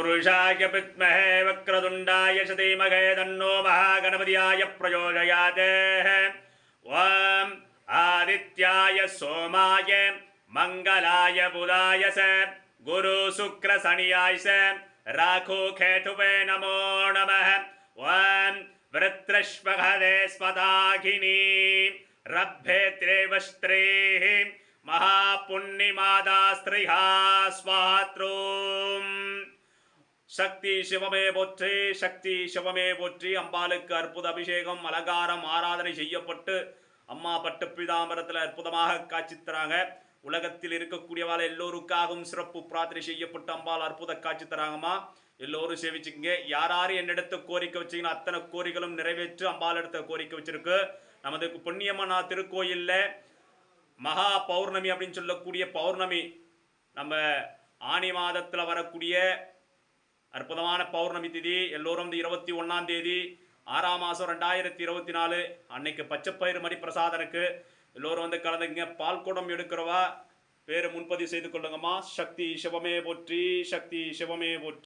तत्पुरुषाय विद्महे वक्रतुण्डाय धीमहि तन्नो महागणपतियाय प्रचोदयात्। ओम आदित्याय सोमाय मंगलाय बुधाय च गुरु शुक्र शनियाय च राहु केतुवे नमो नमः। ओम वृत्रश्वहरे स्पदाघिनी रभ्येत्रेवस्त्रेः महापुण्यमादा स्त्रिहा स्वात्रोम। சக்தி சிவமே போற்றி, சக்தி சிவமே போற்றி. அம்பாளுக்கு அற்புத அபிஷேகம் அலங்காரம் ஆராதனை செய்யப்பட்டு அம்மா பட்டு பீதாம்பரத்தில் அற்புதமாக காட்சி தராங்க. உலகத்தில் இருக்கக்கூடியவாள் எல்லோருக்காகவும் சிறப்பு பிரார்த்தனை செய்யப்பட்டு அம்பாள் அற்புத காட்சி தராங்கம்மா. எல்லோரும் சேவிச்சுங்க. யாராரு என்னிடத்த கோரிக்கை வச்சிங்கன்னா அத்தனை கோரிக்கைகளும் நிறைவேற்று அம்பாள் இடத்த கோரிக்கை வச்சிருக்கு. நமது புண்ணியம்மனா திருக்கோயில்ல மகா பௌர்ணமி அப்படின்னு சொல்லக்கூடிய பௌர்ணமி நம்ம ஆனி மாதத்தில் வரக்கூடிய அற்புதமான பௌர்ணமி திதி. எல்லோரும் 21ஆம் தேதி 6ஆம் மாதம் 2024 அன்னைக்கு பச்சைப்பயிறு மணி பிரசாதனுக்கு எல்லோரும் வந்து கலந்துங்க. பால் குடம் எடுக்கிறவா பேரை முன்பதிவு செய்து கொள்ளுங்கம்மா. சக்தி சிவமே போற்றி, சக்தி சிவமே போற்றி.